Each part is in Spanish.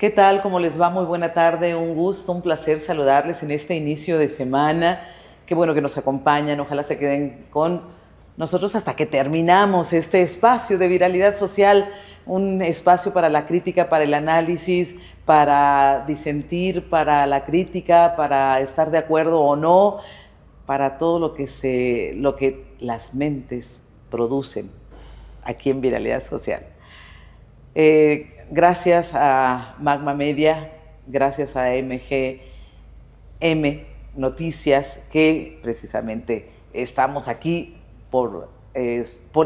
¿Qué tal? ¿Cómo les va? Muy buena tarde, un gusto, un placer saludarles en este inicio de semana. Qué bueno que nos acompañan, ojalá se queden con nosotros hasta que terminamos este espacio de viralidad social, un espacio para la crítica, para el análisis, para disentir, para la crítica, para estar de acuerdo o no, para todo lo que las mentes producen aquí en Viralidad Social. Gracias a Magma Media, gracias a MGM Noticias, que precisamente estamos aquí por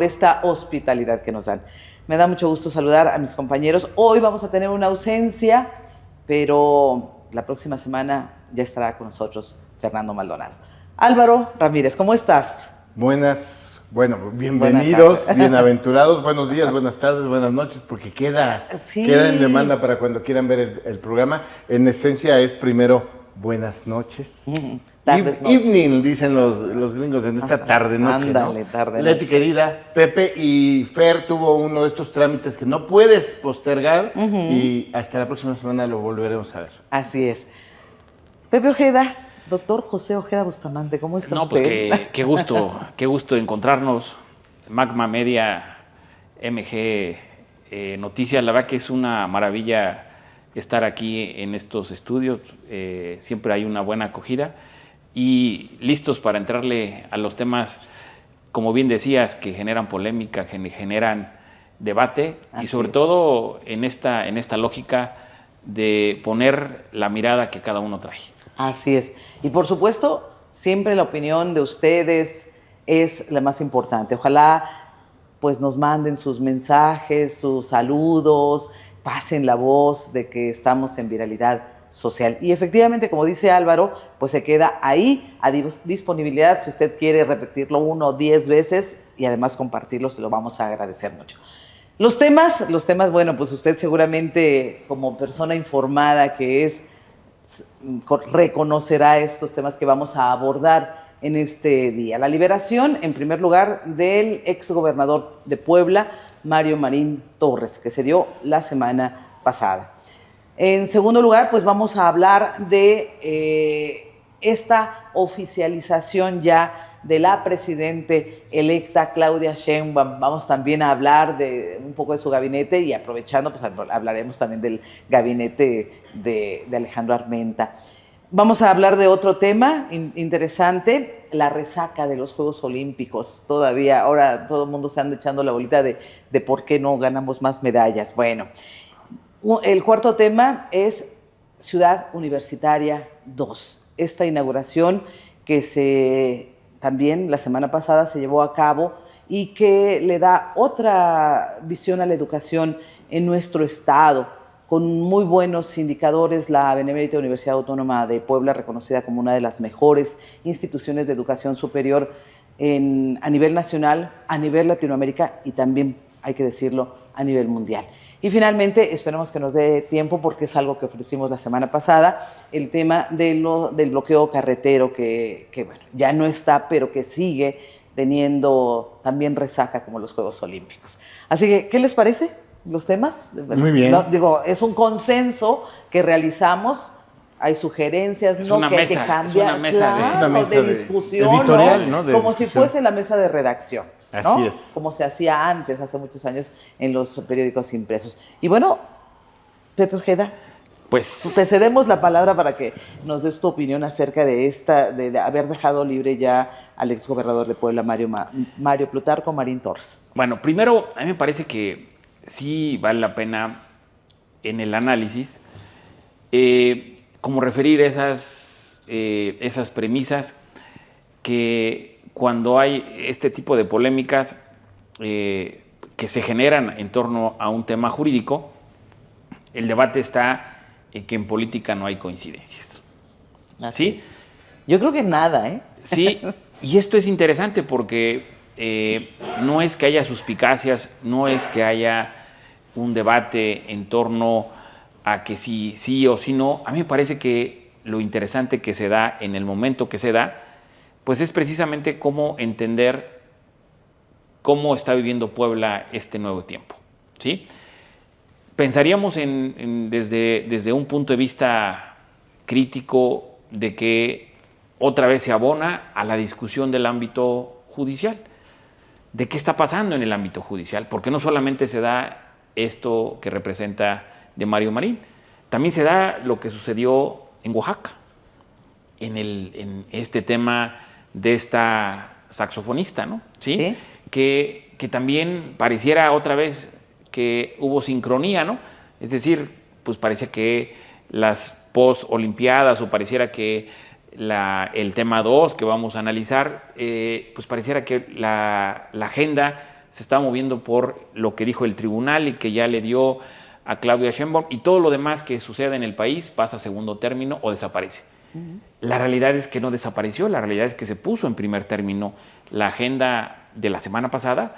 esta hospitalidad que nos dan. Me da mucho gusto saludar a mis compañeros. Hoy vamos a tener una ausencia, pero la próxima semana ya estará con nosotros Fernando Maldonado. Álvaro Ramírez, ¿cómo estás? Bienvenidos, bienaventurados, buenos días, buenas tardes, buenas noches, porque queda en demanda para cuando quieran ver el programa. En esencia es primero buenas noches. Evening, dicen los gringos, en esta tarde-noche, ándale, ¿no? tarde-noche. Leti querida, Pepe y Fer tuvo uno de estos trámites que no puedes postergar y hasta la próxima semana lo volveremos a ver. Así es. Pepe Ojeda. Doctor José Ojeda Bustamante, ¿cómo está usted? Pues qué gusto encontrarnos. Magma Media, MG Noticias, la verdad que es una maravilla estar aquí en estos estudios, siempre hay una buena acogida y listos para entrarle a los temas, como bien decías, que generan polémica, que generan debate. Así y sobre todo en esta lógica de poner la mirada que cada uno trae. Así es. Y por supuesto, siempre la opinión de ustedes es la más importante. Ojalá pues nos manden sus mensajes, sus saludos, pasen la voz de que estamos en viralidad social. Y efectivamente, como dice Álvaro, pues se queda ahí a disponibilidad si usted quiere repetirlo 1 o 10 veces y además compartirlo, se lo vamos a agradecer mucho. Los temas, bueno, pues usted seguramente como persona informada que es, reconocerá estos temas que vamos a abordar en este día. La liberación, en primer lugar, del exgobernador de Puebla, Mario Marín Torres, que se dio la semana pasada. En segundo lugar, pues vamos a hablar de esta oficialización ya de la presidente electa Claudia Sheinbaum. Vamos también a hablar de un poco de su gabinete y aprovechando, pues hablaremos también del gabinete de Alejandro Armenta. Vamos a hablar de otro tema interesante, la resaca de los Juegos Olímpicos. Todavía, ahora todo el mundo se anda echando la bolita de por qué no ganamos más medallas. Bueno, el cuarto tema es Ciudad Universitaria 2. Esta inauguración que también la semana pasada se llevó a cabo y que le da otra visión a la educación en nuestro estado, con muy buenos indicadores. La Benemérita Universidad Autónoma de Puebla, reconocida como una de las mejores instituciones de educación superior a nivel nacional, a nivel Latinoamérica y también, hay que decirlo, a nivel mundial. Y finalmente, esperemos que nos dé tiempo porque es algo que ofrecimos la semana pasada, el tema del bloqueo carretero que bueno, ya no está, pero que sigue teniendo también resaca como los Juegos Olímpicos. Así que, ¿qué les parece los temas? Muy bien. No, digo, es un consenso que realizamos. Hay sugerencias, es no una que mesa, hay que cambiar. Es una mesa de discusión, editorial, ¿no? Como si fuese la mesa de redacción. ¿no? Así es. Como se hacía antes, hace muchos años, en los periódicos impresos. Y bueno, Pepe Ojeda, pues te cedemos la palabra para que nos des tu opinión acerca de haber dejado libre ya al exgobernador de Puebla, Mario Plutarco Marín Torres. Bueno, primero, a mí me parece que sí vale la pena en el análisis como referir esas premisas que cuando hay este tipo de polémicas que se generan en torno a un tema jurídico, el debate está en que en política no hay coincidencias. ¿Sí? Yo creo que nada, ¿eh? Sí, y esto es interesante porque no es que haya suspicacias, no es que haya un debate en torno a que sí o sí no. A mí me parece que lo interesante que se da en el momento que se da, pues es precisamente cómo entender cómo está viviendo Puebla este nuevo tiempo, ¿sí? pensaríamos desde un punto de vista crítico de que otra vez se abona a la discusión del ámbito judicial. ¿De qué está pasando en el ámbito judicial? Porque no solamente se da esto que representa de Mario Marín, también se da lo que sucedió en Oaxaca, en este tema de esta saxofonista, ¿no? ¿Sí? Que también pareciera otra vez que hubo sincronía, ¿no? Es decir, pues parecía que las post-olimpiadas o pareciera que el tema 2 que vamos a analizar, pues pareciera que la agenda se está moviendo por lo que dijo el tribunal y que ya le dio a Claudia Sheinbaum, y todo lo demás que sucede en el país pasa a segundo término o desaparece. La realidad es que no desapareció, la realidad es que se puso en primer término. La agenda de la semana pasada,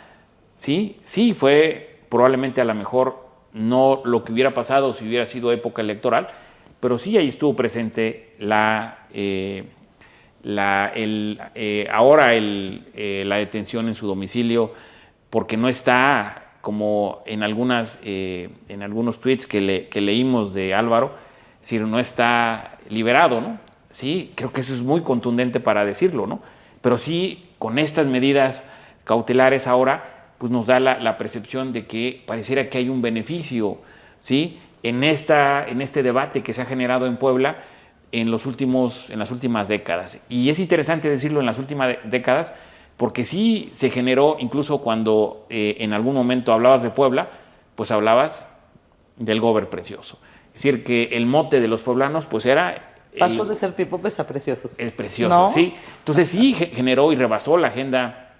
sí fue probablemente a lo mejor no lo que hubiera pasado si hubiera sido época electoral, pero sí ahí estuvo presente la detención en su domicilio, porque no está como en algunos tweets que leímos de Álvaro, es decir, no está liberado, ¿no? Sí, creo que eso es muy contundente para decirlo, ¿no? Pero sí, con estas medidas cautelares ahora, pues nos da la percepción de que pareciera que hay un beneficio, ¿sí? En este debate que se ha generado en Puebla en las últimas décadas. Y es interesante decirlo en las últimas décadas, porque sí se generó, incluso cuando en algún momento hablabas de Puebla, pues hablabas del Gober Precioso. Es decir, que el mote de los poblanos pues era... Pasó de ser pipopes a preciosos. El precioso, ¿no? Sí. Entonces sí generó y rebasó la agenda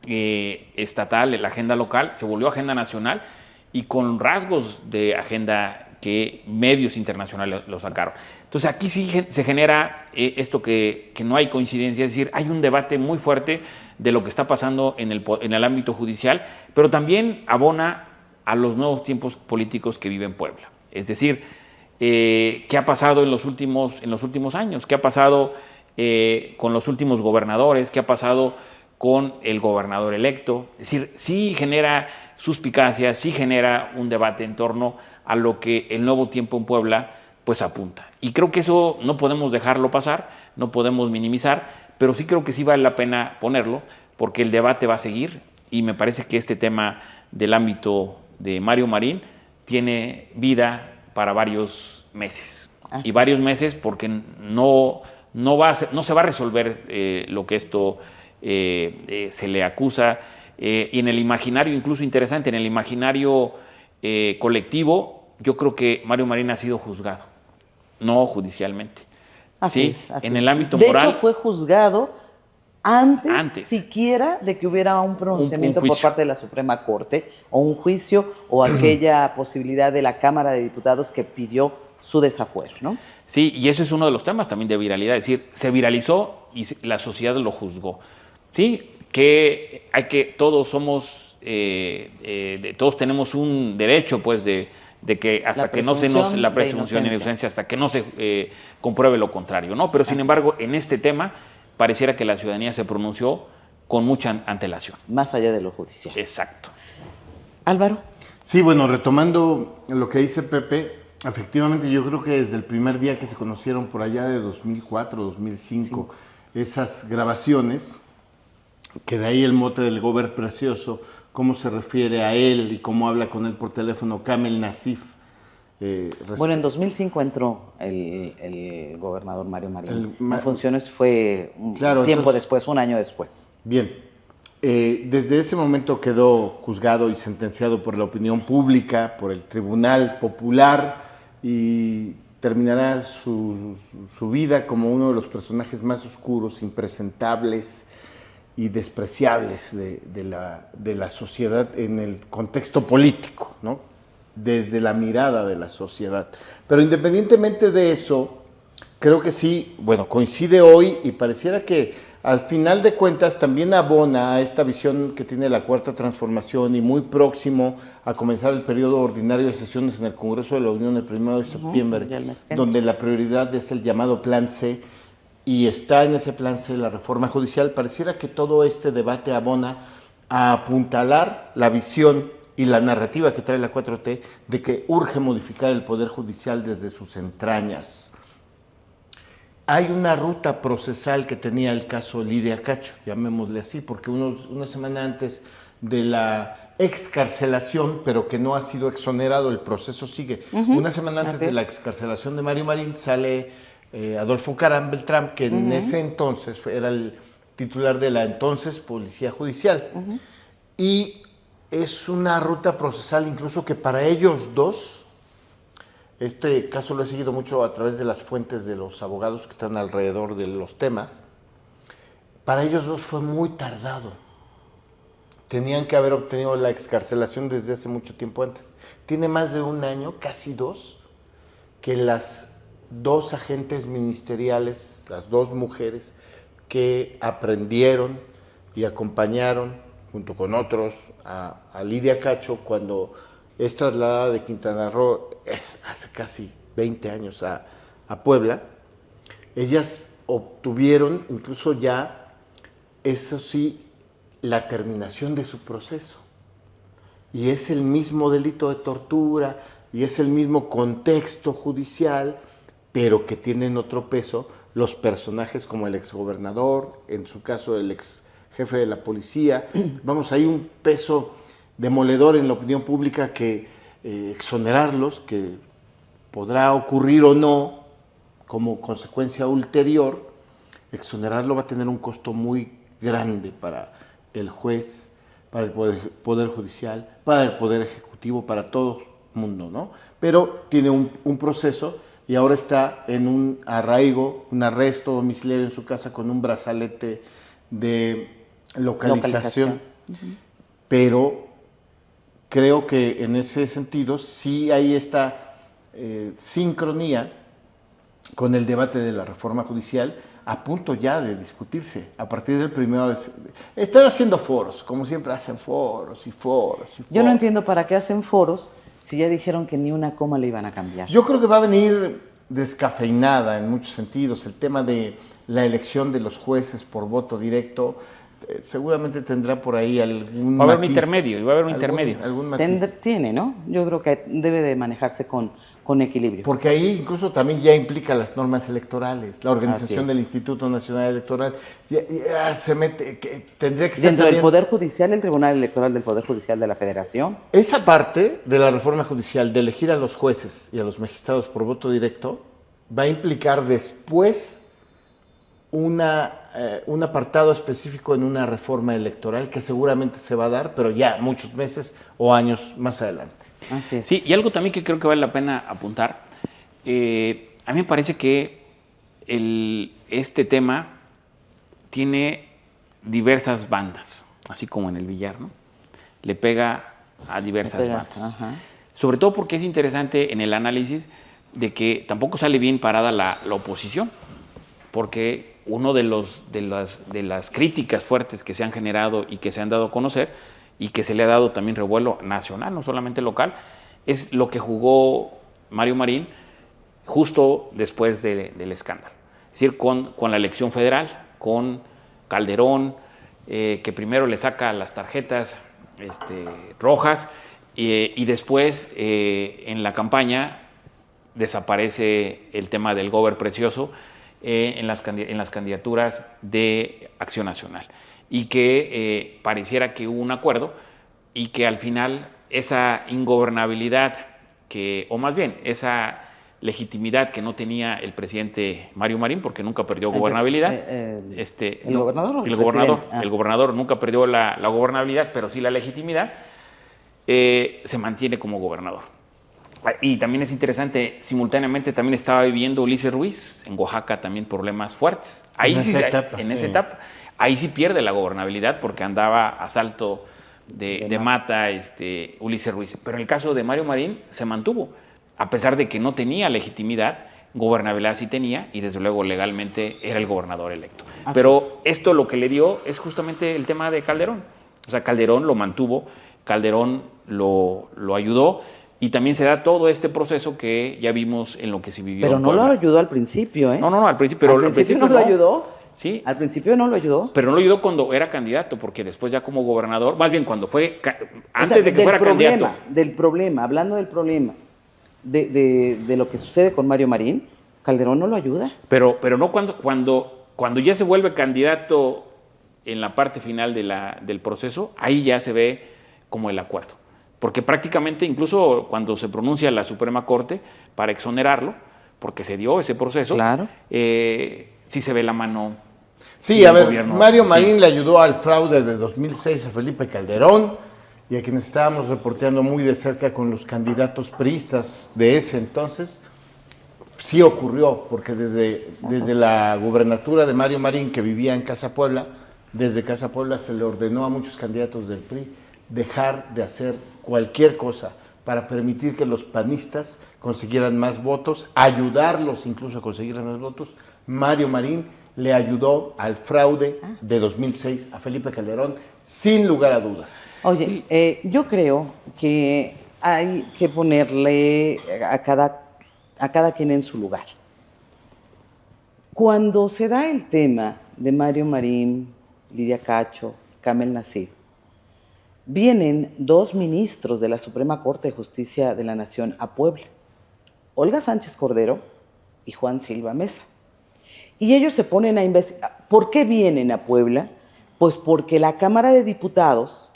estatal, la agenda local, se volvió agenda nacional y con rasgos de agenda que medios internacionales lo sacaron. Entonces aquí sí se genera esto que no hay coincidencia, es decir, hay un debate muy fuerte de lo que está pasando en el ámbito judicial, pero también abona a los nuevos tiempos políticos que vive en Puebla. Es decir, ¿qué ha pasado en los últimos años? ¿Qué ha pasado con los últimos gobernadores? ¿Qué ha pasado con el gobernador electo? Es decir, sí genera suspicacia, sí genera un debate en torno a lo que el nuevo tiempo en Puebla pues apunta. Y creo que eso no podemos dejarlo pasar, no podemos minimizar, pero sí creo que sí vale la pena ponerlo, porque el debate va a seguir y me parece que este tema del ámbito de Mario Marín tiene vida para varios meses. Y varios meses porque no se va a resolver lo que esto se le acusa. Y en el imaginario, incluso interesante, en el imaginario colectivo, yo creo que Mario Marín ha sido juzgado, no judicialmente. Así ¿sí? es. En el ámbito de moral. De hecho, fue juzgado antes siquiera de que hubiera un pronunciamiento por parte de la Suprema Corte, o un juicio, o aquella posibilidad de la Cámara de Diputados que pidió su desafuero, ¿no? Sí, y eso es uno de los temas también de viralidad, es decir, se viralizó y la sociedad lo juzgó. Sí, que todos somos, todos tenemos un derecho, pues, de que hasta que no se nos la presunción de inocencia, hasta que no se compruebe lo contrario, ¿no? Pero sin embargo, en este tema pareciera que la ciudadanía se pronunció con mucha antelación. Más allá de lo judicial. Exacto. Álvaro. Sí, bueno, retomando lo que dice Pepe, efectivamente yo creo que desde el primer día que se conocieron por allá de 2004, 2005, esas grabaciones, que de ahí el mote del Gober Precioso, cómo se refiere a él y cómo habla con él por teléfono Kamel Nasif. Bueno, en 2005 entró el gobernador Mario Marín. En funciones fue un tiempo después, un año después. Bien. Desde ese momento quedó juzgado y sentenciado por la opinión pública, por el Tribunal Popular, y terminará su vida como uno de los personajes más oscuros, impresentables y despreciables de la sociedad en el contexto político, ¿no? Desde la mirada de la sociedad. Pero independientemente de eso, creo que sí, bueno, coincide hoy y pareciera que al final de cuentas también abona a esta visión que tiene la Cuarta Transformación y muy próximo a comenzar el periodo ordinario de sesiones en el Congreso de la Unión el 1 de septiembre, donde la prioridad es el llamado Plan C, y está en ese Plan C la reforma judicial. Pareciera que todo este debate abona a apuntalar la visión y la narrativa que trae la 4T de que urge modificar el Poder Judicial desde sus entrañas. Hay una ruta procesal que tenía el caso Lidia Cacho, llamémosle así, porque una semana antes de la excarcelación, pero que no ha sido exonerado, el proceso sigue. Una semana antes de la excarcelación de Mario Marín sale Adolfo Caram Beltrán, que en ese entonces era el titular de la entonces Policía Judicial. Y es una ruta procesal incluso que para ellos dos, este caso lo he seguido mucho a través de las fuentes de los abogados que están alrededor de los temas, para ellos dos fue muy tardado. Tenían que haber obtenido la excarcelación desde hace mucho tiempo antes. Tiene más de un año, casi dos, que las dos agentes ministeriales, las dos mujeres que aprendieron y acompañaron, junto con otros, a Lidia Cacho cuando es trasladada de Quintana Roo, hace casi 20 años, a Puebla. Ellas obtuvieron incluso ya, eso sí, la terminación de su proceso. Y es el mismo delito de tortura, y es el mismo contexto judicial, pero que tienen otro peso los personajes como el exgobernador, en su caso el ex jefe de la policía. Vamos, hay un peso demoledor en la opinión pública que exonerarlos, que podrá ocurrir o no como consecuencia ulterior, exonerarlo va a tener un costo muy grande para el juez, para el poder Judicial, para el Poder Ejecutivo, para todo el mundo, ¿no? Pero tiene un proceso y ahora está en un arraigo, un arresto domiciliario en su casa con un brazalete de localización. Pero creo que en ese sentido sí hay esta sincronía con el debate de la reforma judicial, a punto ya de discutirse. A partir del 1 de están haciendo foros, como siempre hacen foros y foros y foros. Yo no entiendo para qué hacen foros si ya dijeron que ni una coma le iban a cambiar. Yo creo que va a venir descafeinada en muchos sentidos. El tema de la elección de los jueces por voto directo seguramente tendrá por ahí algún va a haber matiz, un intermedio, va a haber un intermedio. Algún matiz. Tiene, ¿no? Yo creo que debe de manejarse con equilibrio. Porque ahí incluso también ya implica las normas electorales, la organización del Instituto Nacional Electoral, ya se mete, tendría que ser dentro también, del Poder Judicial, el Tribunal Electoral del Poder Judicial de la Federación. esa parte de la reforma judicial, de elegir a los jueces y a los magistrados por voto directo, va a implicar después un apartado específico en una reforma electoral que seguramente se va a dar, pero ya muchos meses o años más adelante. Así es. Sí, y algo también que creo que vale la pena apuntar, a mí me parece que este tema tiene diversas bandas, así como en el billar, ¿no? Le pega a diversas bandas. Ajá. Sobre todo porque es interesante en el análisis de que tampoco sale bien parada la oposición, porque uno de las críticas fuertes que se han generado y que se han dado a conocer y que se le ha dado también revuelo nacional, no solamente local, es lo que jugó Mario Marín justo después del escándalo. Es decir, con la elección federal, con Calderón, que primero le saca las tarjetas rojas y después en la campaña desaparece el tema del gober precioso en las candidaturas de Acción Nacional y que pareciera que hubo un acuerdo y que al final esa ingobernabilidad o más bien esa legitimidad que no tenía el presidente Mario Marín, porque nunca perdió gobernabilidad. ¿El gobernador o el el gobernador nunca perdió la gobernabilidad, pero sí la legitimidad, se mantiene como gobernador. Y también es interesante, simultáneamente también estaba viviendo Ulises Ruiz, en Oaxaca también problemas fuertes. Ahí en esa etapa, ahí sí pierde la gobernabilidad porque andaba a salto de mata Ulises Ruiz. Pero en el caso de Mario Marín se mantuvo, a pesar de que no tenía legitimidad, gobernabilidad sí tenía y desde luego legalmente era el gobernador electo. Pero esto lo que le dio es justamente el tema de Calderón. O sea, Calderón lo mantuvo, Calderón lo ayudó. Y también se da todo este proceso que ya vimos en lo que se vivió. Pero no lo ayudó al principio, ¿eh? No, al principio. Pero al principio no lo ayudó. ¿sí? Al principio no lo ayudó. Pero no lo ayudó cuando era candidato, porque después ya como gobernador, más bien cuando fue, antes de que fuera candidato. Hablando del problema de lo que sucede con Mario Marín, Calderón no lo ayuda. Pero no cuando ya se vuelve candidato en la parte final del proceso, ahí ya se ve como el acuerdo. Porque prácticamente, incluso cuando se pronuncia la Suprema Corte para exonerarlo, porque se dio ese proceso, claro. Sí se ve la mano. Sí, a ver, Mario Marín le ayudó al fraude de 2006 a Felipe Calderón y a quienes estábamos reporteando muy de cerca con los candidatos priistas de ese entonces. Sí ocurrió, porque desde la gubernatura de Mario Marín, que vivía en Casa Puebla, desde Casa Puebla se le ordenó a muchos candidatos del PRI dejar de hacer cualquier cosa para permitir que los panistas consiguieran más votos, ayudarlos incluso a conseguir más votos. Mario Marín le ayudó al fraude de 2006 a Felipe Calderón, sin lugar a dudas. Oye, yo creo que hay que ponerle a cada quien en su lugar. Cuando se da el tema de Mario Marín, Lidia Cacho, Kamel Nasif, vienen dos ministros de la Suprema Corte de Justicia de la Nación a Puebla, Olga Sánchez Cordero y Juan Silva Mesa. Y ellos se ponen a investigar. ¿Por qué vienen a Puebla? Pues porque la Cámara de Diputados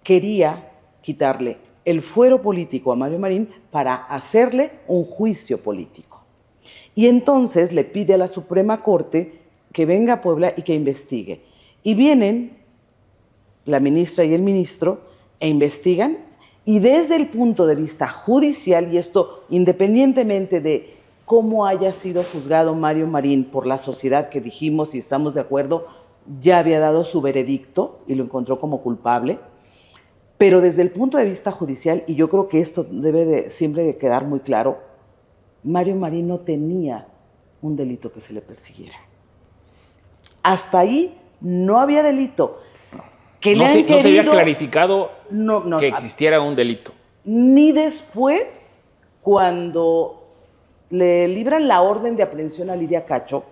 quería quitarle el fuero político a Mario Marín para hacerle un juicio político. Y entonces le pide a la Suprema Corte que venga a Puebla y que investigue. Y vienen la ministra y el ministro e investigan, y desde el punto de vista judicial, y esto independientemente de cómo haya sido juzgado Mario Marín por la sociedad que dijimos y estamos de acuerdo, ya había dado su veredicto y lo encontró como culpable, pero desde el punto de vista judicial, y yo creo que esto debe siempre de quedar muy claro, Mario Marín no tenía un delito que se le persiguiera. Hasta ahí no había delito. Que no se había clarificado que existiera un delito. Ni después, cuando le libran la orden de aprehensión a Lidia Cacho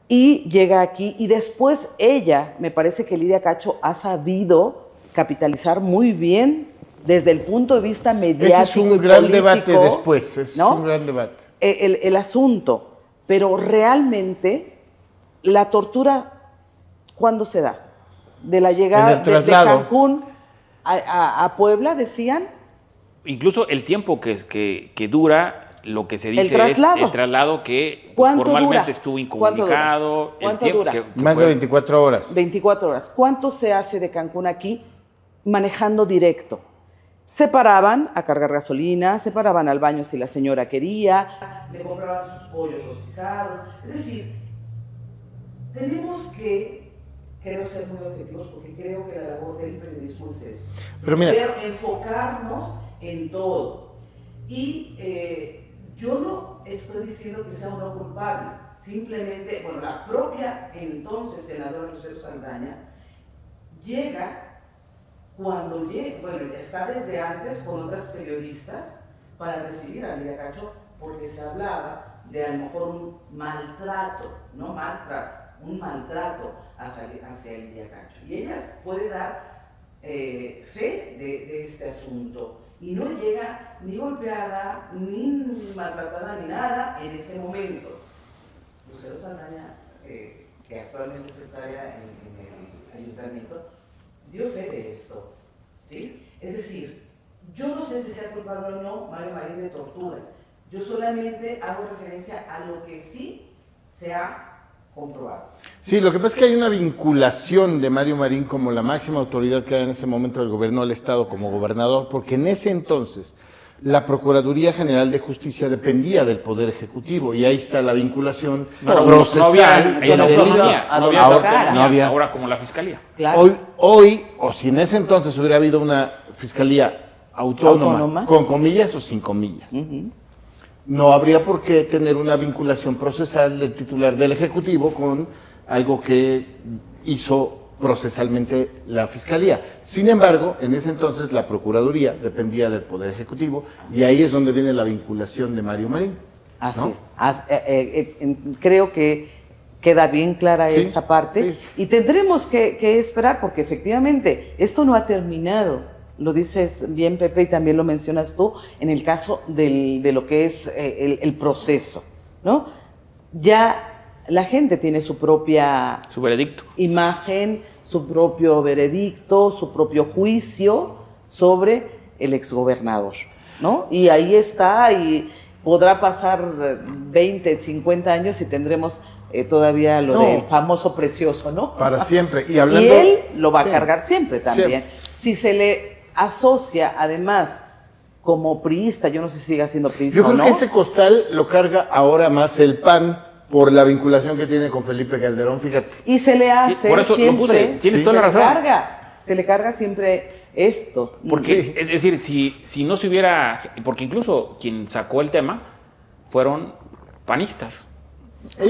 y llega aquí, y después ella, me parece que Lidia Cacho ha sabido capitalizar muy bien desde el punto de vista mediático. Ese es un gran debate después, es un gran debate. El asunto, pero realmente la tortura, ¿cuándo se da? De la llegada de Cancún a Puebla, decían. Incluso el tiempo que dura, lo que se dice es el traslado que formalmente dura? Estuvo incomunicado. ¿Cuánto dura? Más de 24 horas. 24 horas. ¿Cuánto se hace de Cancún aquí manejando directo? Se paraban a cargar gasolina, se paraban al baño si la señora quería, le compraban sus pollos rostizados. Es decir, tenemos que, creo, ser muy objetivos, porque creo que la labor del periodismo es eso. Pero mira, enfocarnos en todo. Y yo no estoy diciendo que sea uno culpable, simplemente, bueno, la propia entonces senadora Lucero Saldaña llega cuando llega, bueno, ya está desde antes con otras periodistas para recibir a Lidia Cacho, porque se hablaba de a lo mejor un maltrato, no maltrato, un maltrato hacia Lidia Cacho. Y ella puede dar fe de este asunto. Y no llega ni golpeada, ni maltratada, ni nada en ese momento. Lucero Saldaña, que actualmente es secretaria en el ayuntamiento, dio fe de esto, ¿sí? Es decir, yo no sé si sea culpable o no Mario Marín de tortura. Yo solamente hago referencia a lo que sí se ha comprobado. Sí, lo que pasa es que hay una vinculación de Mario Marín como la máxima autoridad que hay en ese momento del gobierno del Estado como gobernador, porque en ese entonces la Procuraduría General de Justicia dependía del Poder Ejecutivo y ahí está la vinculación procesal. No había ahora como la Fiscalía. Claro. Hoy, o si en ese entonces hubiera habido una Fiscalía autónoma, con comillas o sin comillas, no habría por qué tener una vinculación procesal del titular del Ejecutivo con algo que hizo procesalmente la Fiscalía. Sin embargo, en ese entonces la Procuraduría dependía del Poder Ejecutivo y ahí es donde viene la vinculación de Mario Marín. Así es. Creo que Queda bien clara Sí, esa parte. sí. Y tendremos que esperar, porque efectivamente esto no ha terminado. Lo dices bien, Pepe, y también lo mencionas tú en el caso de lo que es el proceso, ¿no? Ya la gente tiene su propia Su veredicto. imagen, su propio veredicto, su propio juicio sobre el exgobernador, ¿no? Y ahí está, y podrá pasar 20, 50 años y tendremos todavía lo del famoso precioso, ¿no? Para siempre. Y hablando... Y él lo va a Sí. cargar siempre también. Siempre. Si se le asocia además como priista, yo no sé si siga siendo priista Yo o creo no. que ese costal lo carga ahora más el PAN por la vinculación que tiene con Felipe Calderón, fíjate. Y se le hace por eso lo siempre, puse. Tienes toda la razón. se le carga siempre esto. Porque, Sí. es decir, si no se hubiera... Porque incluso quien sacó el tema fueron panistas.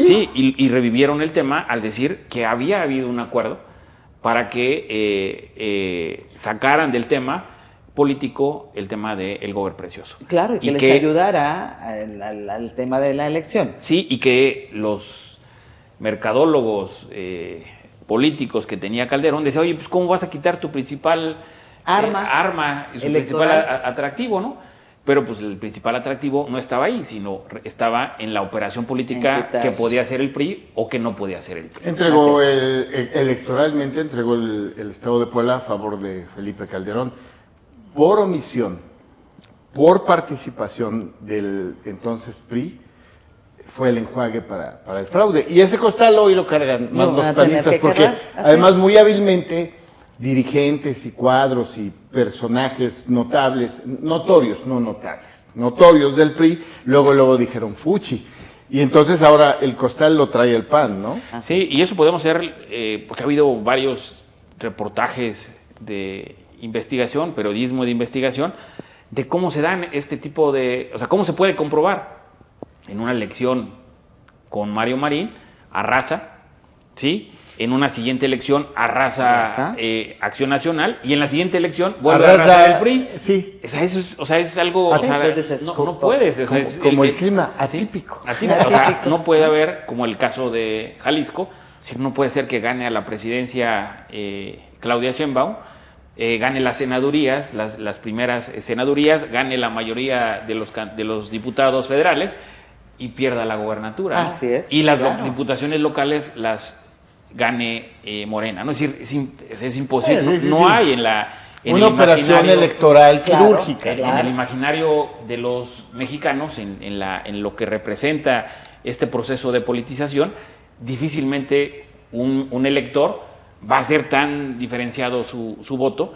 Sí, y revivieron el tema al decir que había habido un acuerdo para que sacaran del tema político el tema del gober precioso. Claro, y que les ayudara al tema de la elección. Sí, y que los mercadólogos políticos que tenía Calderón decían, oye, pues ¿cómo vas a quitar tu principal arma y su electoral. principal atractivo, ¿no? Pero pues el principal atractivo no estaba ahí, sino estaba en la operación política que podía hacer el PRI o que no podía hacer el PRI. Entregó electoralmente, entregó el Estado de Puebla a favor de Felipe Calderón. Por omisión, por participación del entonces PRI, fue el enjuague para el fraude. Y ese costal hoy lo cargan más los panistas, porque además muy hábilmente dirigentes y cuadros y personajes notables, notorios, no notables, notorios del PRI, luego dijeron fuchi. Y entonces ahora el costal lo trae el PAN, ¿no? Sí, y eso podemos hacer, porque ha habido varios reportajes de investigación, periodismo de investigación, de cómo se dan este tipo de... O sea, cómo se puede comprobar en una elección con Mario Marín, arrasa, ¿sí? En una siguiente elección arrasa Acción Nacional y en la siguiente elección vuelve a arrasar el PRI. Sí. O sea, eso es, es algo... O sea, no puedes. O sea, como el clima atípico. O sea, no puede haber, como el caso de Jalisco, si no puede ser que gane a la presidencia Claudia Sheinbaum, gane las senadurías, las primeras senadurías, gane la mayoría de los diputados federales y pierda la gobernatura, ¿no? Así es. Y las diputaciones locales las gane Morena, ¿no? Es decir, es imposible, no hay en una operación electoral quirúrgica. En el imaginario de los mexicanos, en lo que representa este proceso de politización, difícilmente un elector va a ser tan diferenciado su voto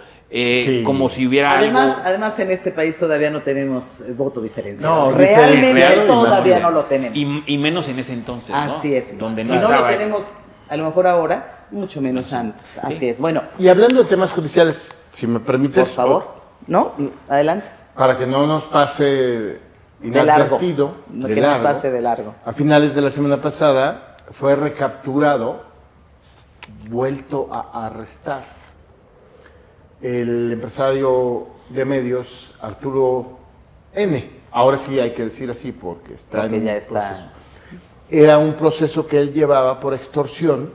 como si hubiera Además, en este país todavía no tenemos voto diferenciado. No, realmente diferenciado todavía no lo tenemos. y menos en ese entonces, Así ¿no? es. Donde si no no lo estaba. tenemos, a lo mejor ahora, mucho menos antes. Así es. Bueno, Y hablando de temas judiciales, si me permites... por favor, ¿no? Adelante. Para que no nos pase De inadvertido, largo. Que nos pase de largo. a finales de la semana pasada fue recapturado, vuelto a arrestar, el empresario de medios Arturo N. Ahora sí hay que decir así porque está en un proceso. Era un proceso que él llevaba por extorsión,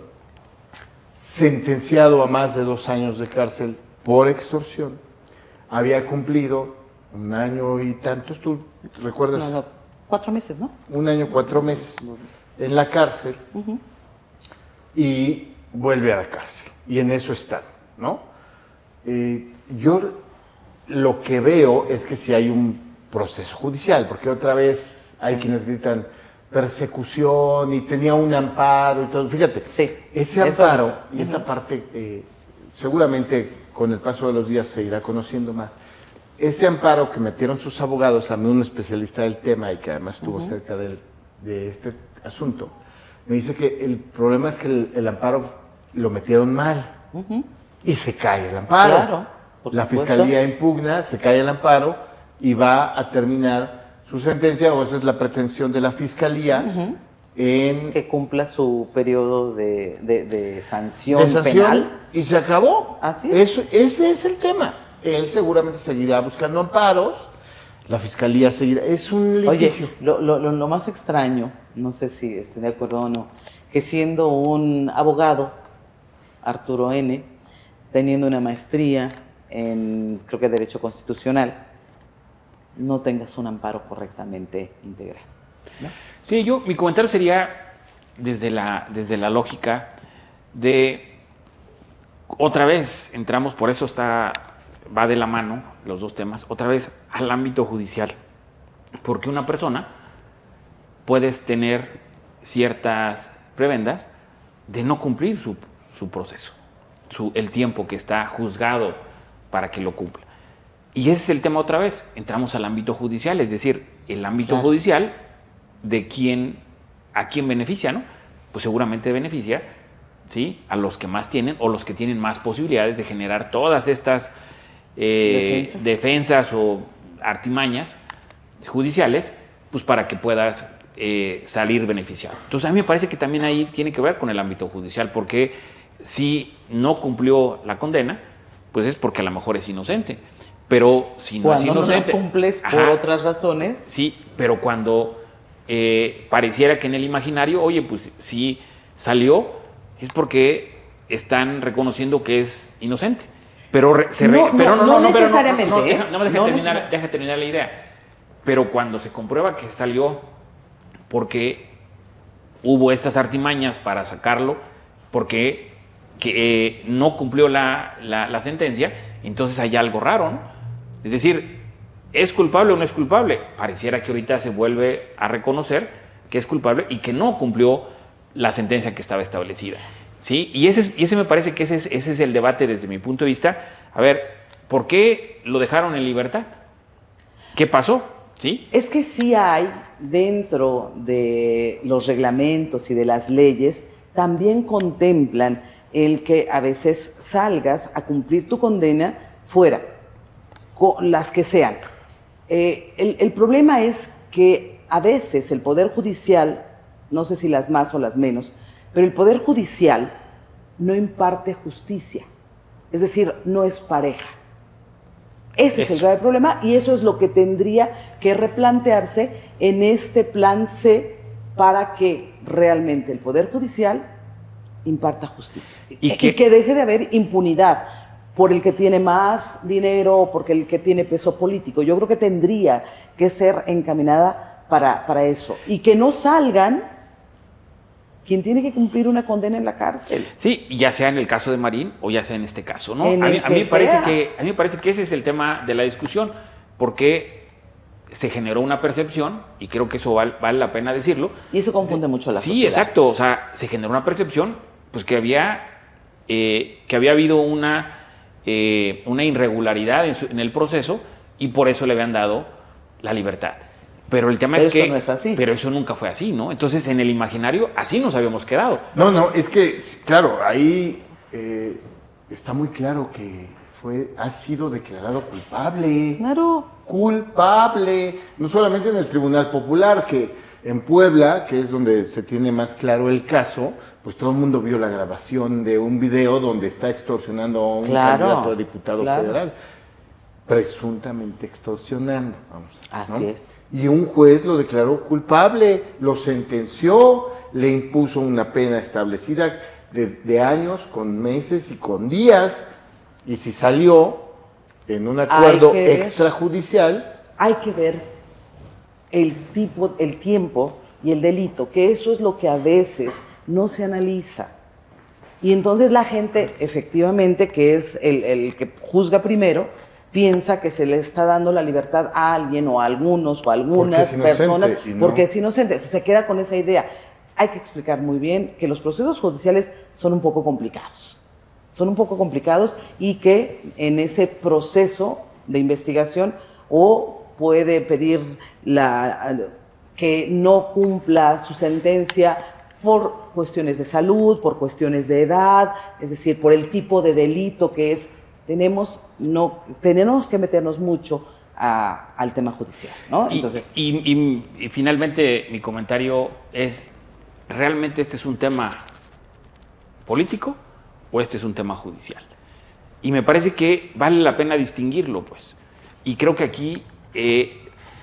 sentenciado a más de 2 años de cárcel por extorsión. Había cumplido 1 año y tantos, ¿tú recuerdas? 4 meses, ¿no? 1 año, 4 meses en la cárcel y vuelve a la cárcel. Y en eso están, ¿no? Yo lo que veo es que si hay un proceso judicial, porque otra vez hay quienes gritan persecución y tenía un amparo y todo. Fíjate, ese amparo y esa parte seguramente con el paso de los días se irá conociendo más. Ese amparo que metieron sus abogados, a mí un especialista del tema y que además estuvo cerca de este asunto, me dice que el problema es que el amparo lo metieron mal y se cae el amparo. Claro, la fiscalía impugna, se cae el amparo y va a terminar su sentencia, o esa es la pretensión de la fiscalía, en que cumpla su periodo de sanción penal. Y se acabó. Así es. Ese es el tema. Él seguramente seguirá buscando amparos, la fiscalía seguirá. Es un litigio. Oye, lo más extraño, no sé si esté de acuerdo o no, que siendo un abogado, Arturo N., teniendo una maestría en, creo que Derecho Constitucional, no tengas un amparo correctamente integrado, ¿no? Sí, mi comentario sería desde la lógica de, otra vez entramos, por eso va de la mano los dos temas, otra vez al ámbito judicial, porque una persona puedes tener ciertas prebendas de no cumplir su proceso, el tiempo que está juzgado para que lo cumpla. Y ese es el tema otra vez, entramos al ámbito judicial, es decir, el ámbito judicial a quién beneficia, ¿no? Pues seguramente beneficia, ¿sí?, a los que más tienen o los que tienen más posibilidades de generar todas estas defensas o artimañas judiciales, pues para que puedas salir beneficiado. Entonces a mí me parece que también ahí tiene que ver con el ámbito judicial, porque si no cumplió la condena, pues es porque a lo mejor es inocente. Pero si no es inocente, no cumples por otras razones. Sí, pero cuando pareciera que en el imaginario, oye, pues si salió, es porque están reconociendo que es inocente. Pero no necesariamente. Deja terminar la idea. Pero cuando se comprueba que salió porque hubo estas artimañas para sacarlo, porque no cumplió la sentencia, entonces hay algo raro, ¿no? Es decir, ¿es culpable o no es culpable? Pareciera que ahorita se vuelve a reconocer que es culpable y que no cumplió la sentencia que estaba establecida, ¿sí? Y ese me parece que ese es el debate desde mi punto de vista. A ver, ¿por qué lo dejaron en libertad? ¿Qué pasó? ¿Sí? Es que sí hay, dentro de los reglamentos y de las leyes, también contemplan el que a veces salgas a cumplir tu condena fuera, con las que sean. El problema es que a veces el Poder Judicial, no sé si las más o las menos, pero el Poder Judicial no imparte justicia, es decir, no es pareja. Ese es el grave problema y eso es lo que tendría que replantearse en este plan C para que realmente el Poder Judicial imparta justicia y que deje de haber impunidad por el que tiene más dinero o porque el que tiene peso político. Yo creo que tendría que ser encaminada para eso y que no salgan quien tiene que cumplir una condena en la cárcel. Sí, ya sea en el caso de Marín o ya sea en este caso, ¿no? A mí me parece que ese es el tema de la discusión, porque se generó una percepción, y creo que eso vale la pena decirlo. Y eso confunde mucho a la sociedad. Sí, exacto. O sea, se generó una percepción, pues que había habido una irregularidad en el proceso y por eso le habían dado la libertad. Pero el tema es que no es así. Pero eso nunca fue así, ¿no? Entonces, en el imaginario, así nos habíamos quedado. No, es que, claro, ahí está muy claro que ha sido declarado culpable. Claro. Culpable. No solamente en el Tribunal Popular, que en Puebla, que es donde se tiene más claro el caso, pues todo el mundo vio la grabación de un video donde está extorsionando a un candidato a diputado federal. Presuntamente extorsionando, Así es. Y un juez lo declaró culpable, lo sentenció, le impuso una pena establecida de años, con meses y con días, y si salió en un acuerdo extrajudicial... Hay que ver el tiempo y el delito, que eso es lo que a veces no se analiza. Y entonces la gente, efectivamente, que es el que juzga primero, piensa que se le está dando la libertad a alguien o a algunos o a algunas personas porque es inocente. Se queda con esa idea. Hay que explicar muy bien que los procesos judiciales son un poco complicados. Son un poco complicados y que en ese proceso de investigación o puede pedir que no cumpla su sentencia por cuestiones de salud, por cuestiones de edad, es decir, por el tipo de delito que es. Tenemos que meternos mucho al tema judicial, ¿no? Entonces, y finalmente mi comentario es, ¿realmente este es un tema político o este es un tema judicial? Y me parece que vale la pena distinguirlo, pues. Y creo que aquí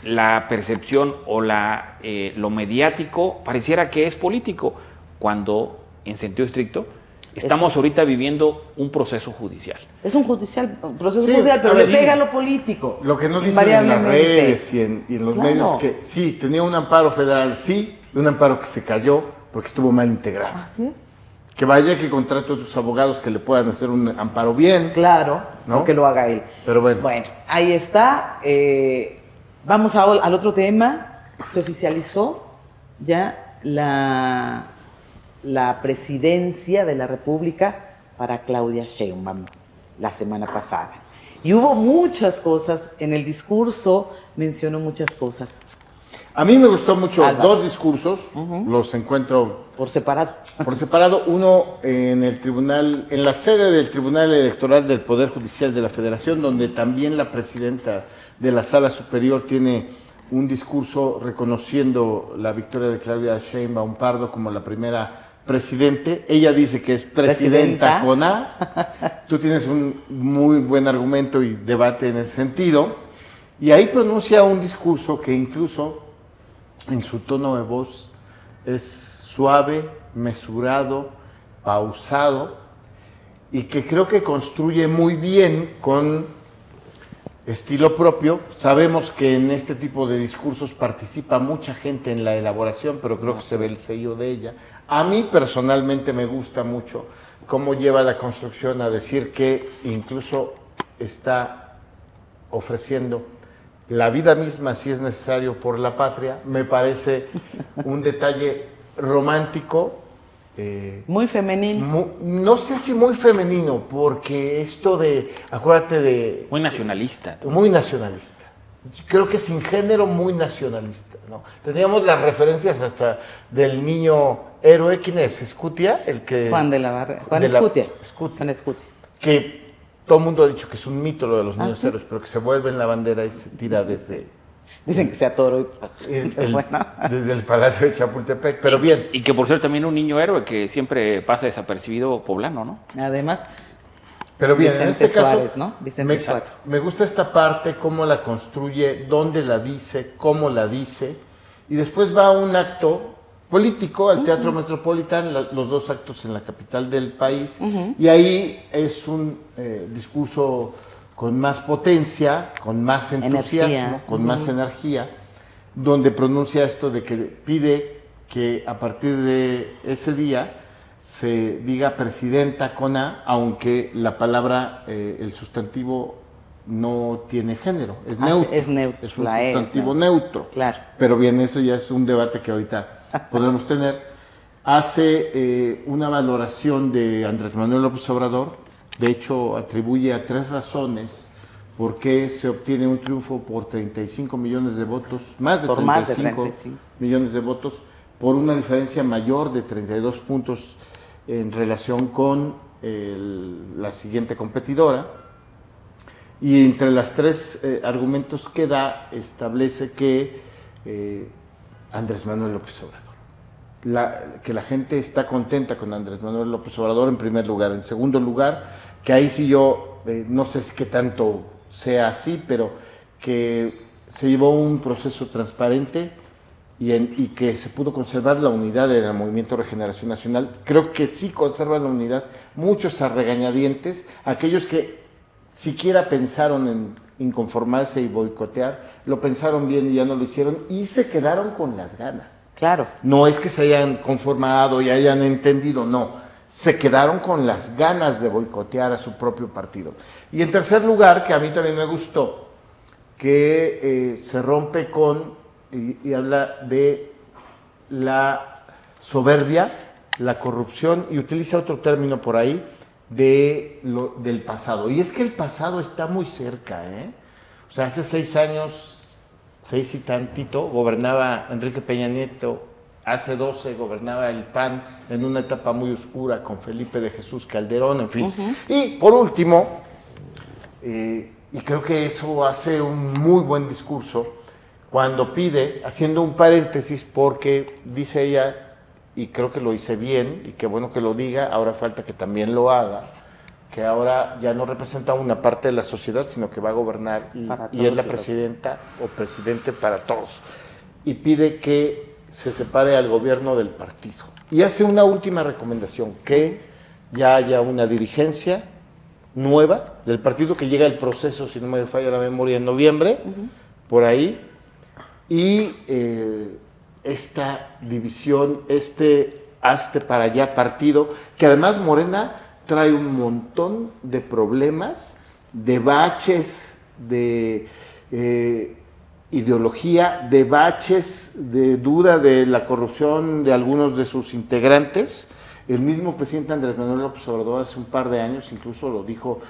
la percepción o lo mediático pareciera que es político, cuando, en sentido estricto, estamos ahorita viviendo un proceso judicial. Es un proceso judicial, pero le pega a lo político. Lo que no dicen en las redes y en los medios, que sí, tenía un amparo federal, sí, un amparo que se cayó porque estuvo mal integrado. Así es. Que vaya, que contrate a otros abogados que le puedan hacer un amparo bien. Claro, ¿no? O que lo haga él. Pero bueno. Bueno, ahí está. Vamos al otro tema. Se oficializó ya la presidencia de la República para Claudia Sheinbaum la semana pasada. Y hubo muchas cosas, en el discurso mencionó muchas cosas. A mí me gustó mucho Álvaro. 2 discursos, los encuentro Por separado. por separado. Uno en el tribunal, en la sede del Tribunal Electoral del Poder Judicial de la Federación, donde también la presidenta de la Sala Superior tiene un discurso reconociendo la victoria de Claudia Sheinbaum Pardo como la primera presidente. Ella dice que es presidenta con A. Tú tienes un muy buen argumento y debate en ese sentido. Y ahí pronuncia un discurso que incluso en su tono de voz es suave, mesurado, pausado, y que creo que construye muy bien con estilo propio. Sabemos que en este tipo de discursos participa mucha gente en la elaboración, pero creo que se ve el sello de ella. A mí personalmente me gusta mucho cómo lleva la construcción a decir que incluso está ofreciendo la vida misma, si es necesario, por la patria. Me parece un detalle romántico. Muy femenino. No sé si muy femenino, porque esto de, acuérdate de... Muy nacionalista. Muy nacionalista. Creo que sin género, muy nacionalista, ¿no? Teníamos las referencias hasta del niño héroe, ¿quién es? ¿Escutia? El que... Juan de la Barrera. Juan Escutia. Juan Escutia. Que todo el mundo ha dicho que es un mito lo de los niños ¿sí? héroes, pero que se vuelve en la bandera y se tira desde... Dicen que sea toro desde el Palacio de Chapultepec, pero bien. Y que por ser también un niño héroe que siempre pasa desapercibido poblano, ¿no? Además, pero bien, Vicente en este Suárez, caso, ¿no? Vicente Suárez. me gusta esta parte, cómo la construye, dónde la dice, cómo la dice, y después va a un acto político al Teatro Metropolitan, los 2 actos en la capital del país, y ahí es un discurso con más potencia, con más entusiasmo, con más energía, donde pronuncia esto de que pide que a partir de ese día se diga presidenta con A, aunque la palabra, el sustantivo no tiene género, es neutro. Es neutro. Es un sustantivo neutro. Claro. Pero bien, eso ya es un debate que ahorita podremos tener. Hace una valoración de Andrés Manuel López Obrador. De hecho, atribuye a 3 razones por qué se obtiene un triunfo por 35 millones de votos, más de 35 millones de votos, por una diferencia mayor de 32 puntos en relación con la siguiente competidora. Y entre las 3 argumentos que da, establece que Andrés Manuel López Obrador, que la gente está contenta con Andrés Manuel López Obrador en primer lugar. En segundo lugar, que ahí sí yo no sé qué tanto sea así, pero que se llevó un proceso transparente y que se pudo conservar la unidad del Movimiento Regeneración Nacional. Creo que sí conservan la unidad, muchos a regañadientes, aquellos que siquiera pensaron en inconformarse y boicotear, lo pensaron bien y ya no lo hicieron, y se quedaron con las ganas. Claro. No es que se hayan conformado y hayan entendido, no. Se quedaron con las ganas de boicotear a su propio partido. Y en tercer lugar, que a mí también me gustó, que se rompe con, y habla de la soberbia, la corrupción, y utiliza otro término por ahí, del pasado. Y es que el pasado está muy cerca, ¿eh? O sea, hace 6 años, 6 y tantito, gobernaba Enrique Peña Nieto. Hace 12 gobernaba el PAN en una etapa muy oscura con Felipe de Jesús Calderón, en fin. Y por último, y creo que eso hace un muy buen discurso, cuando pide, haciendo un paréntesis, porque dice ella, y creo que lo hice bien, y qué bueno que lo diga, ahora falta que también lo haga, que ahora ya no representa una parte de la sociedad, sino que va a gobernar y es la presidenta o presidente para todos. Y pide que se separe al gobierno del partido. Y hace una última recomendación, que ya haya una dirigencia nueva del partido, que llega el proceso, si no me falla la memoria, en noviembre, por ahí, y esta división, hazte para allá partido, que además Morena trae un montón de problemas, de baches, de ideología, de baches, de duda de la corrupción de algunos de sus integrantes. El mismo presidente Andrés Manuel López Obrador hace un par de años incluso lo dijo: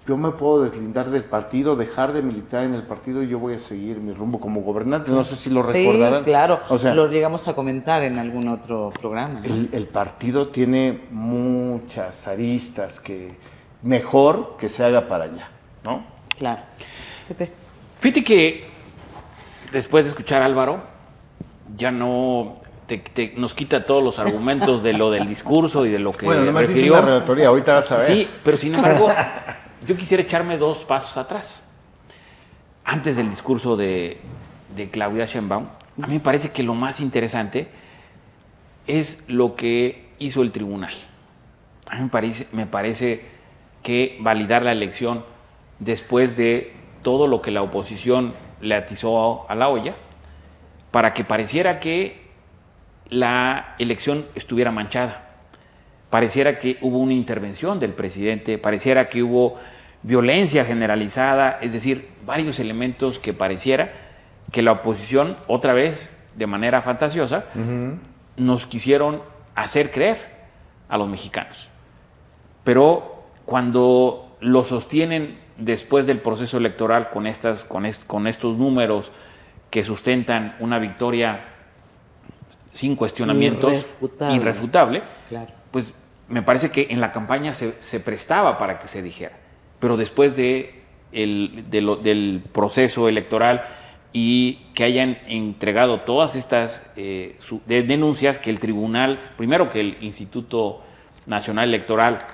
yo me puedo deslindar del partido, dejar de militar en el partido y yo voy a seguir mi rumbo como gobernante. No sé si lo recordarán. Sí, claro, o sea, lo llegamos a comentar en algún otro programa, ¿no? El partido tiene muchas aristas, que mejor que se haga para allá, ¿no? Claro. Pepe. Fíjate que después de escuchar a Álvaro, ya no nos quita todos los argumentos de lo del discurso y de lo que nomás refirió. hice una relatoría, ahorita vas a ver. Sí, pero sin embargo, yo quisiera echarme 2 pasos atrás. Antes del discurso de Claudia Sheinbaum, a mí me parece que lo más interesante es lo que hizo el tribunal. A mí me parece que validar la elección después de todo lo que la oposición le atizó a la olla, para que pareciera que la elección estuviera manchada, pareciera que hubo una intervención del presidente, pareciera que hubo violencia generalizada, es decir, varios elementos que pareciera que la oposición, otra vez, de manera fantasiosa, nos quisieron hacer creer a los mexicanos. Pero cuando lo sostienen después del proceso electoral con estos números que sustentan una victoria sin cuestionamientos, irrefutable, claro, pues me parece que en la campaña se prestaba para que se dijera. Pero después del proceso electoral y que hayan entregado todas estas denuncias, que el tribunal, primero que el Instituto Nacional Electoral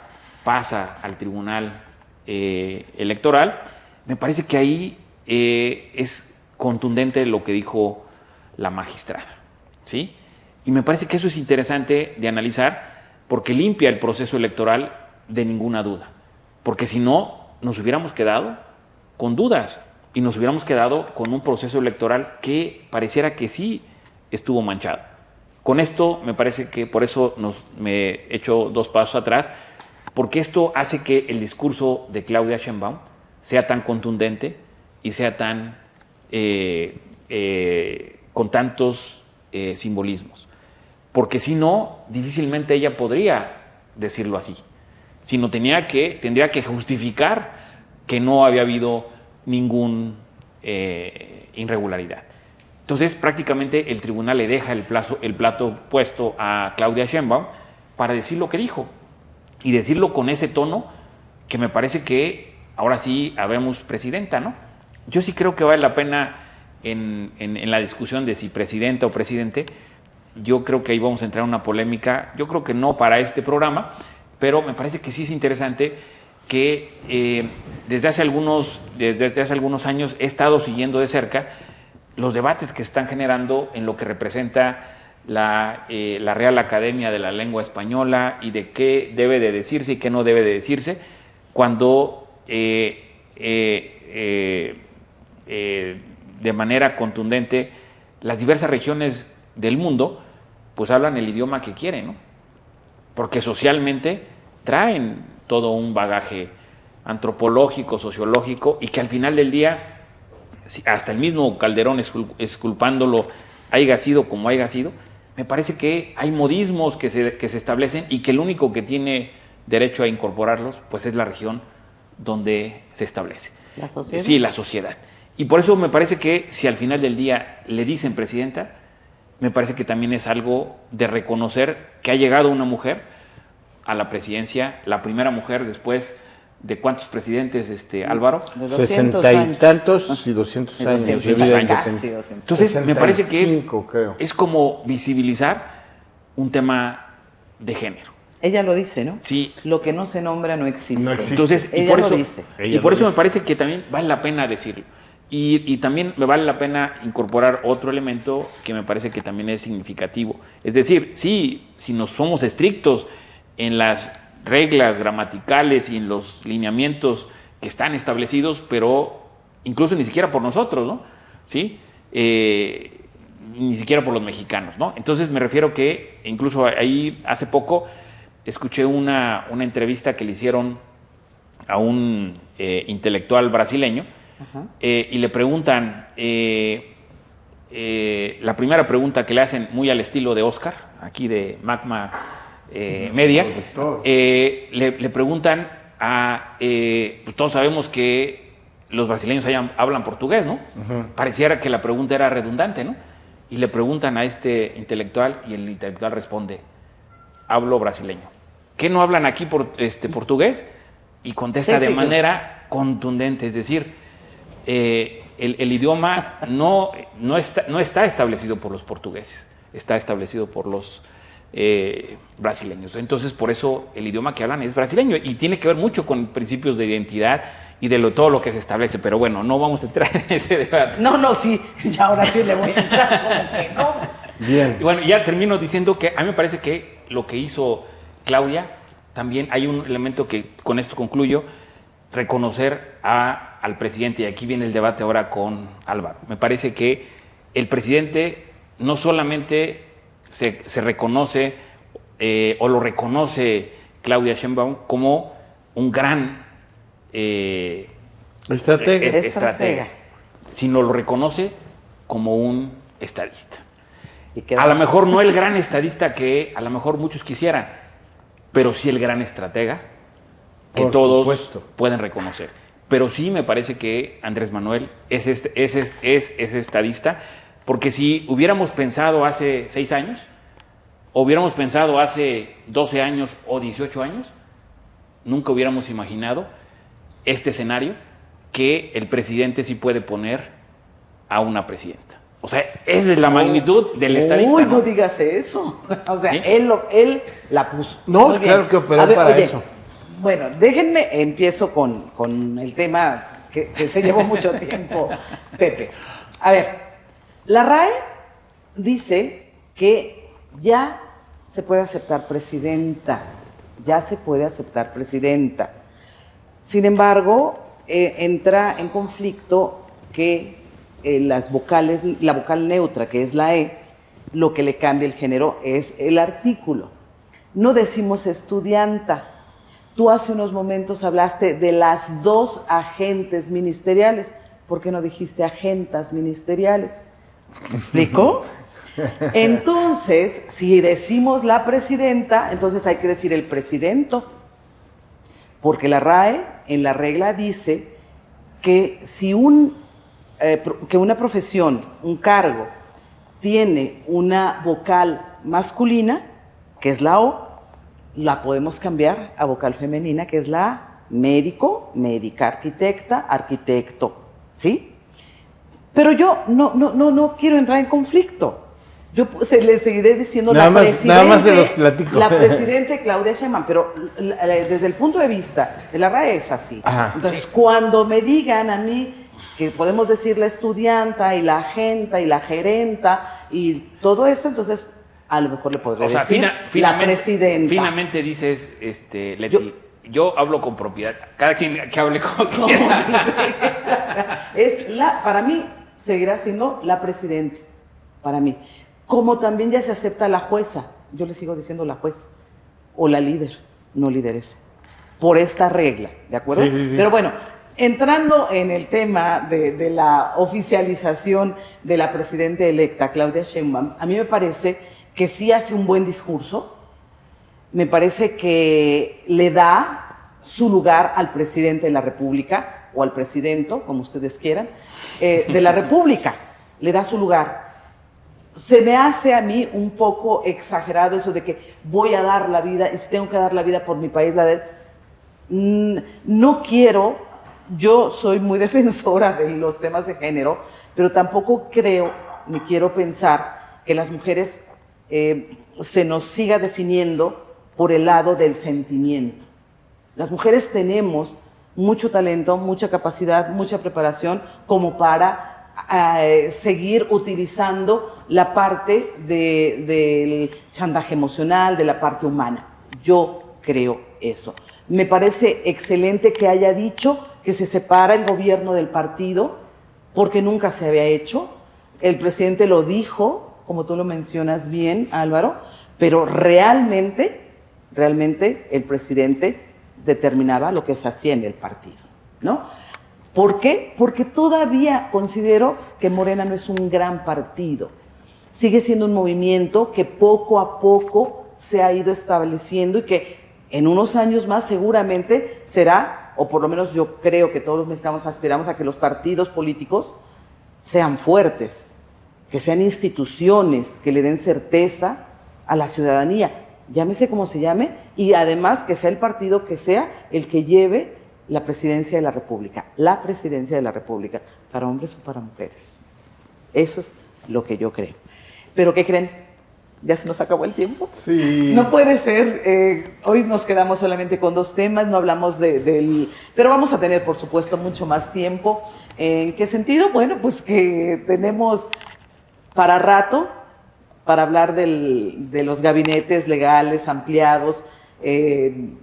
pasa al Tribunal Electoral, me parece que ahí es contundente lo que dijo la magistrada, ¿sí? Y me parece que eso es interesante de analizar, porque limpia el proceso electoral de ninguna duda. Porque si no, nos hubiéramos quedado con dudas y nos hubiéramos quedado con un proceso electoral que pareciera que sí estuvo manchado. Con esto me parece que por eso me echo 2 pasos atrás, porque esto hace que el discurso de Claudia Sheinbaum sea tan contundente y sea tan con tantos simbolismos. Porque si no, difícilmente ella podría decirlo así. Sino tendría que justificar que no había habido ninguna irregularidad. Entonces, prácticamente el tribunal le deja el plato puesto a Claudia Sheinbaum para decir lo que dijo. Y decirlo con ese tono que me parece que ahora sí habemos presidenta, ¿no? Yo sí creo que vale la pena en la discusión de si presidenta o presidente. Yo creo que ahí vamos a entrar en una polémica, yo creo que no para este programa, pero me parece que sí es interesante que desde hace algunos años he estado siguiendo de cerca los debates que se están generando en lo que representa la Real Academia de la Lengua Española y de qué debe de decirse y qué no debe de decirse cuando de manera contundente las diversas regiones del mundo pues hablan el idioma que quieren, ¿no? Porque socialmente traen todo un bagaje antropológico, sociológico, y que al final del día, hasta el mismo Calderón exculpándolo, haya sido como haya sido, me parece que hay modismos que se establecen y que el único que tiene derecho a incorporarlos pues es la región donde se establece. ¿La sociedad? Sí, la sociedad. Y por eso me parece que si al final del día le dicen presidenta, me parece que también es algo de reconocer que ha llegado una mujer a la presidencia, la primera mujer después de ¿cuántos presidentes, Álvaro? De 60 y tantos y 200 años. 200 años. Casi 200. Entonces, me parece que creo. es como visibilizar un tema de género. Ella lo dice, ¿no? Sí. Lo que no se nombra no existe. No existe. Entonces, Ella lo dice. y por eso me parece que también vale la pena decirlo. Y también me vale la pena incorporar otro elemento que me parece que también es significativo. Es decir, sí, si nos somos estrictos en las reglas gramaticales y en los lineamientos que están establecidos, pero incluso ni siquiera por nosotros, ¿no? ¿Sí? Ni siquiera por los mexicanos, ¿no? Entonces me refiero que incluso ahí hace poco escuché una entrevista que le hicieron a un intelectual brasileño. Y le preguntan, la primera pregunta que le hacen, muy al estilo de Oscar, aquí de Magma Media, le preguntan pues todos sabemos que los brasileños hablan portugués, ¿no? Pareciera que la pregunta era redundante, ¿no? Y le preguntan a este intelectual y el intelectual responde, hablo brasileño. ¿Qué no hablan aquí portugués? Y contesta de manera contundente, es decir, el idioma no está establecido por los portugueses, está establecido por los brasileños. Entonces, por eso el idioma que hablan es brasileño y tiene que ver mucho con principios de identidad y de todo lo que se establece. Pero bueno, no vamos a entrar en ese debate. No, sí, ya ahora sí le voy a entrar. Como que no. Bien. Y bueno, ya termino diciendo que a mí me parece que lo que hizo Claudia, también hay un elemento que con esto concluyo, reconocer al presidente, y aquí viene el debate ahora con Álvaro. Me parece que el presidente no solamente se reconoce o lo reconoce Claudia Sheinbaum como un gran estratega, sino lo reconoce como un estadista. A lo mejor no el gran estadista que a lo mejor muchos quisieran, pero sí el gran estratega que Por todos supuesto. pueden reconocer. Pero sí me parece que Andrés Manuel es estadista, porque si hubiéramos pensado hace 6 años, o hubiéramos pensado hace 12 años o 18 años, nunca hubiéramos imaginado este escenario que el presidente sí puede poner a una presidenta. O sea, esa es la magnitud del estadista. Uy, no digas eso. O sea, ¿sí? él la puso. No, claro que operó para eso. Bueno, déjenme, empiezo con el tema que se llevó mucho tiempo, Pepe. A ver, la RAE dice que ya se puede aceptar presidenta, Sin embargo, entra en conflicto que las vocales, la vocal neutra, que es la E, lo que le cambia el género es el artículo. No decimos estudianta. Tú hace unos momentos hablaste de las 2 agentes ministeriales. ¿Por qué no dijiste agentas ministeriales? ¿Me explico? Entonces, si decimos la presidenta, entonces hay que decir el presidento. Porque la RAE, en la regla, dice que si que una profesión, un cargo, tiene una vocal masculina, que es la O, la podemos cambiar a vocal femenina, que es la A. Médico, médica, arquitecta, arquitecto, ¿sí? Pero yo no quiero entrar en conflicto. Yo le seguiré diciendo nada más se los platico. La presidenta Claudia Sheinbaum, pero desde el punto de vista de la RAE es así. Ajá. Entonces, sí, cuando me digan a mí que podemos decir la estudianta y la agenta y la gerenta y todo esto, entonces a lo mejor le podré decir la presidenta. Finalmente dices, Leti, yo hablo con propiedad. Cada quien que hable con para mí seguirá siendo la presidenta, para mí. Como también ya se acepta la jueza, yo le sigo diciendo la juez, o la líder, no lideresa, por esta regla, ¿de acuerdo? Sí. Pero bueno, entrando en el tema de la oficialización de la presidenta electa, Claudia Sheinbaum, a mí me parece que sí hace un buen discurso, me parece que le da su lugar al presidente de la República, o al presidente, como ustedes quieran, de la República, le da su lugar. Se me hace a mí un poco exagerado eso de que voy a dar la vida, y si tengo que dar la vida por mi país, no quiero, yo soy muy defensora de los temas de género, pero tampoco creo ni quiero pensar que las mujeres se nos siga definiendo por el lado del sentimiento. Las mujeres tenemos mucho talento, mucha capacidad, mucha preparación como para seguir utilizando la parte del chantaje emocional, de la parte humana. Yo creo eso. Me parece excelente que haya dicho que se separa el gobierno del partido, porque nunca se había hecho. El presidente lo dijo, como tú lo mencionas bien, Álvaro, pero realmente el presidente determinaba lo que se hacía en el partido, ¿no? ¿Por qué? Porque todavía considero que Morena no es un gran partido. Sigue siendo un movimiento que poco a poco se ha ido estableciendo y que en unos años más seguramente será, o por lo menos yo creo que todos los mexicanos aspiramos a que los partidos políticos sean fuertes, que sean instituciones que le den certeza a la ciudadanía, llámese como se llame, y además que sea el partido que sea el que lleve la presidencia de la República, para hombres o para mujeres. Eso es lo que yo creo. ¿Pero qué creen? ¿Ya se nos acabó el tiempo? Sí. No puede ser. Hoy nos quedamos solamente con 2 temas, no hablamos del... Pero vamos a tener, por supuesto, mucho más tiempo. ¿En qué sentido? Bueno, pues que tenemos para rato para hablar de los gabinetes legales ampliados.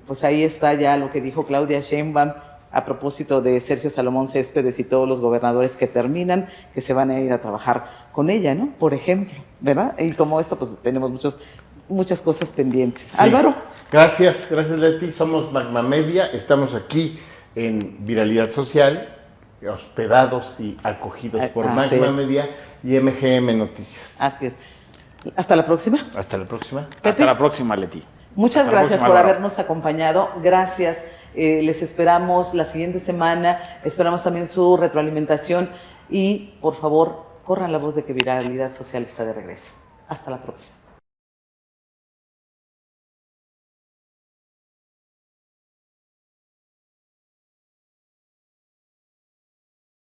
Pues ahí está ya lo que dijo Claudia Sheinbaum a propósito de Sergio Salomón Céspedes y todos los gobernadores que terminan, que se van a ir a trabajar con ella, ¿no? Por ejemplo, ¿verdad? Y como esto, pues tenemos muchas cosas pendientes. Sí. Álvaro. Gracias Leti. Somos Magma Media, estamos aquí en Viralidad Social, hospedados y acogidos por Magma Media y MGM Noticias. Así es. Hasta la próxima. Hasta la próxima. Hasta la próxima, Leti. Muchas gracias por habernos acompañado. Gracias. Les esperamos la siguiente semana. Esperamos también su retroalimentación. Y, por favor, corran la voz de que Viralidad Social está de regreso. Hasta la próxima.